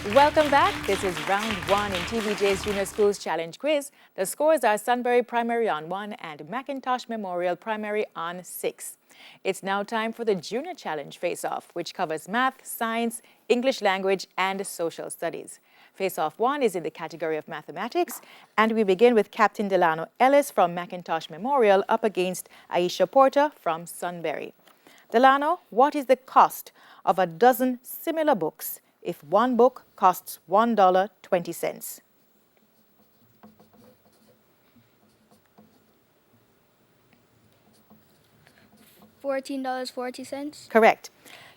Welcome back. This is round one in TVJ's Junior Schools Challenge Quiz. The scores are Sunbury Primary on 1 and McIntosh Memorial Primary on 6. It's now time for the Junior Challenge Face-Off, which covers math, science, English language, and social studies. Face-Off 1 is in the category of mathematics, and we begin with Captain Delano Ellis from McIntosh Memorial up against Aisha Porter from Sunbury. Delano, what is the cost of a dozen similar books if one book costs $1.20? $14.40. Correct.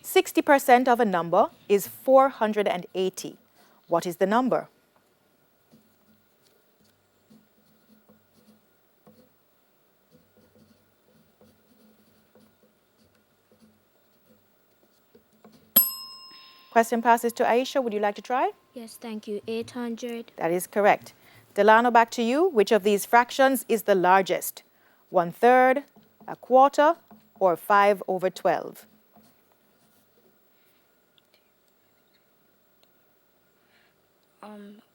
60% of a number is 480. What is the number? Question passes to Aisha. Would you like to try? Yes, thank you. 800. That is correct. Delano, back to you. Which of these fractions is the largest? 1/3, a quarter, or 5/12?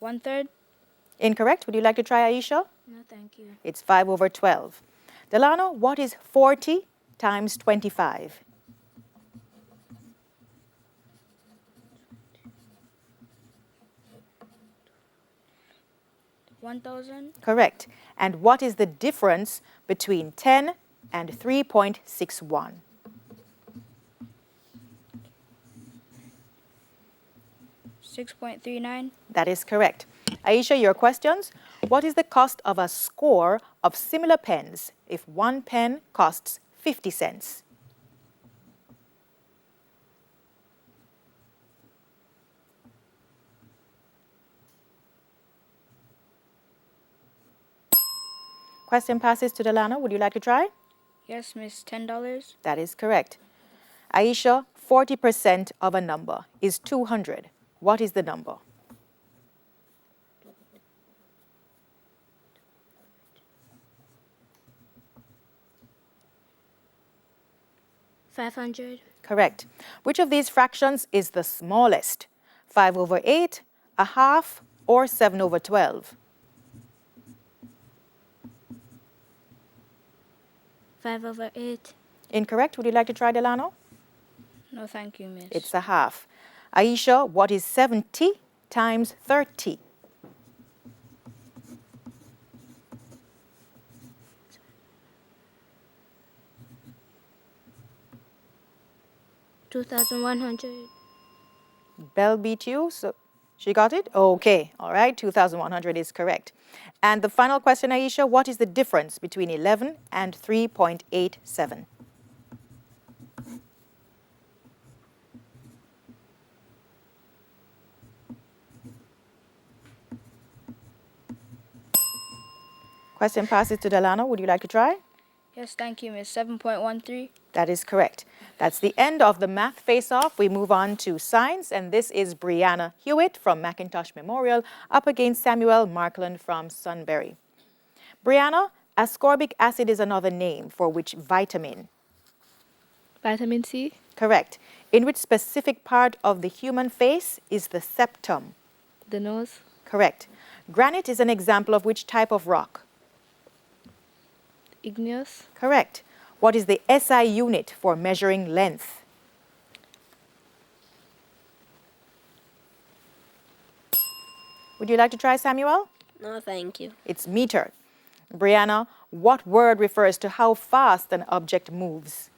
1/3. Incorrect. Would you like to try, Aisha? No, thank you. It's 5/12. Delano, what is 40 times 25? 1,000. Correct. And what is the difference between 10 and 3.61? 6.39. That is correct. Aisha, your questions. What is the cost of a score of similar pens if one pen costs 50 cents? Question passes to Delano. Would you like to try? Yes, miss. $10. That is correct. Aisha, 40% of a number is 200. What is the number? 500. Correct. Which of these fractions is the smallest? 5/8, a half, or 7/12? 5/8. Incorrect. Would you like to try, Delano? No, thank you, miss. It's a half. Aisha, what is 70 times 30? 2,100. Belle beat you, so she got it? Okay, all right, 2,100 is correct. And the final question, Aisha, what is the difference between 11 and 3.87? Question passes to Delano. Would you like to try? Yes, thank you, miss. 7.13. That is correct. That's the end of the math face-off. We move on to science, and this is Brianna Hewitt from McIntosh Memorial up against Samuel Markland from Sunbury. Brianna, ascorbic acid is another name for which vitamin? Vitamin C. Correct. In which specific part of the human face is the septum? The nose. Correct. Granite is an example of which type of rock? Igneous. Correct. What is the SI unit for measuring length? Would you like to try, Samuel? No, thank you. It's meter. Brianna, what word refers to how fast an object moves?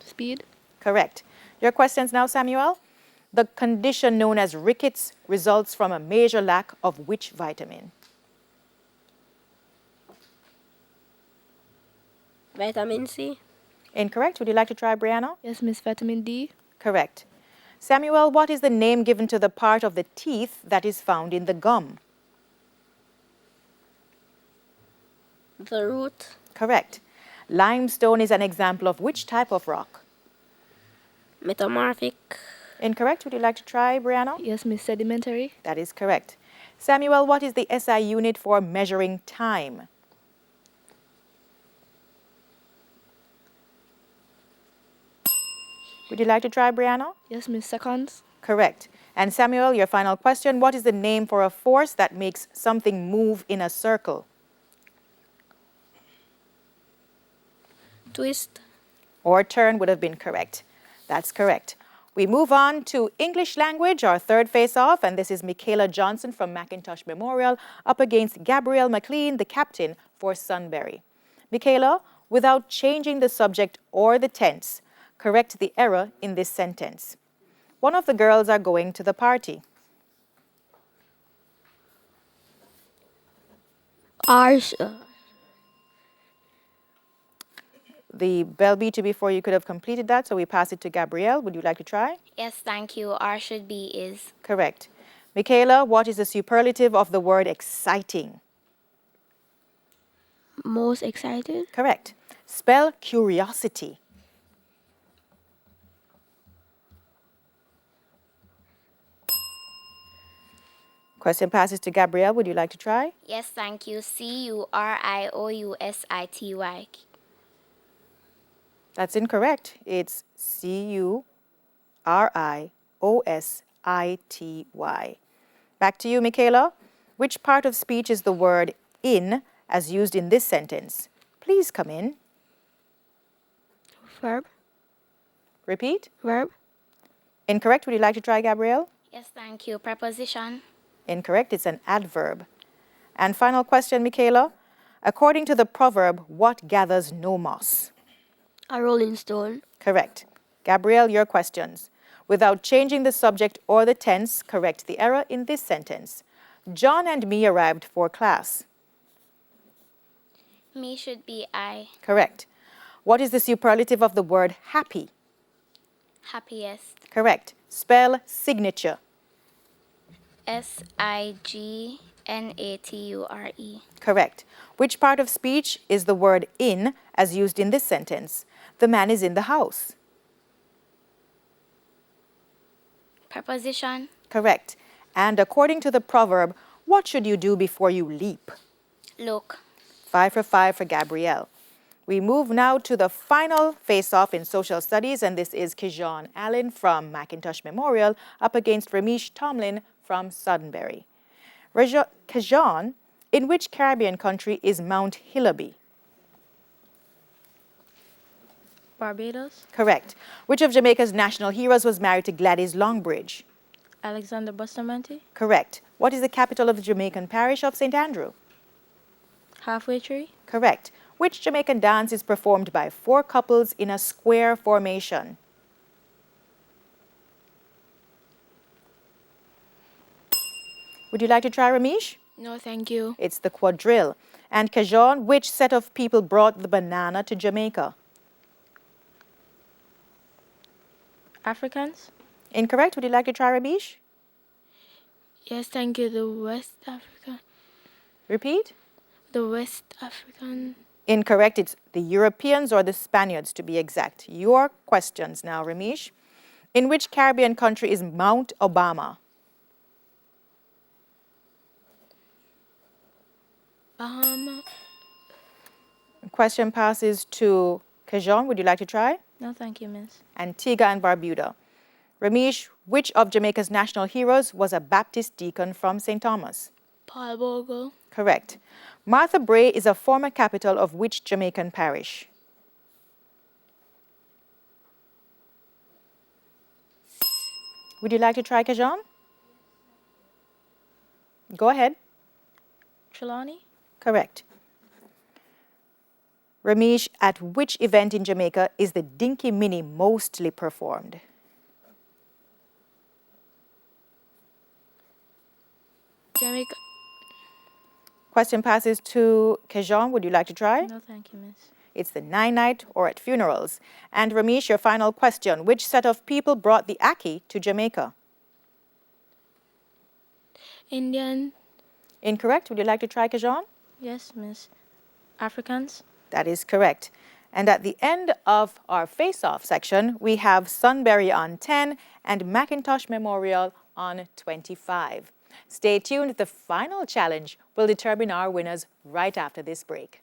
Speed. Correct. Your questions now, Samuel. The condition known as rickets results from a major lack of which vitamin? Vitamin C. Incorrect. Would you like to try, Brianna? Yes, miss. Vitamin D. Correct. Samuel, what is the name given to the part of the teeth that is found in the gum? The root. Correct. Limestone is an example of which type of rock? Metamorphic. Incorrect. Would you like to try, Brianna? Yes, miss. Sedimentary. That is correct. Samuel, what is the SI unit for measuring time? Would you like to try, Brianna? Yes, Miss. Seconds. Correct. And Samuel, your final question. What is the name for a force that makes something move in a circle? Twist. Or turn would have been correct. That's correct. We move on to English language, our third face-off, and this is Michaela Johnson from McIntosh Memorial up against Gabrielle McLean, the captain for Sunbury. Michaela, without changing the subject or the tense, correct the error in this sentence. One of the girls are going to the party. The bell beat you before you could have completed that, so we pass it to Gabrielle. Would you like to try? Yes, thank you. R should be is. Correct. Michaela, what is the superlative of the word exciting? Most excited. Correct. Spell curiosity. Question passes to Gabrielle. Would you like to try? Yes, thank you. Curiosity. That's incorrect. It's Curiosity. Back to you, Michaela. Which part of speech is the word in as used in this sentence? Please come in. Verb. Repeat. Verb. Incorrect. Would you like to try, Gabrielle? Yes, thank you. Preposition. Incorrect. It's an adverb. And final question, Michaela. According to the proverb, what gathers no moss? A rolling stone. Correct. Gabrielle, your questions. Without changing the subject or the tense, correct the error in this sentence. John and me arrived for class. Me should be I. Correct. What is the superlative of the word happy? Happiest. Correct. Spell signature. Signature. Correct. Which part of speech is the word in as used in this sentence? The man is in the house. Preposition. Correct. And according to the proverb, what should you do before you leap? Look. 5 for 5 for Gabrielle. We move now to the final face-off in social studies, and this is Kijan Allen from McIntosh Memorial up against Ramesh Tomlin from Sunbury. Kijan, in which Caribbean country is Mount Hillaby? Barbados. Correct. Which of Jamaica's national heroes was married to Gladys Longbridge? Alexander Bustamante. Correct. What is the capital of the Jamaican parish of St. Andrew? Halfway Tree. Correct. Which Jamaican dance is performed by 4 couples in a square formation? Would you like to try, Ramesh? No, thank you. It's the quadrille. And Kajon, which set of people brought the banana to Jamaica? Africans. Incorrect. Would you like to try, Ramesh? Yes, thank you. The West African. Repeat. The West African. Incorrect. It's the Europeans or the Spaniards, to be exact. Your questions now, Ramesh. In which Caribbean country is Mount Obama? Bahama. Question passes to Kajon. Would you like to try? No, thank you, miss. Antigua and Barbuda. Ramesh, which of Jamaica's national heroes was a Baptist deacon from St. Thomas? Paul Bogle. Correct. Martha Brae is a former capital of which Jamaican parish? Would you like to try, Kajan? Go ahead. Trelawney. Correct. Ramesh, at which event in Jamaica is the Dinky Mini mostly performed? Jamaica. Question passes to Kajan. Would you like to try? No, thank you, miss. It's the nine-night or at funerals. And Ramesh, your final question. Which set of people brought the ackee to Jamaica? Indian. Incorrect. Would you like to try, Kajan? Yes, miss. Africans. That is correct. And at the end of our face-off section, we have Sunbury on 10 and McIntosh Memorial on 25. Stay tuned. The final challenge will determine our winners right after this break.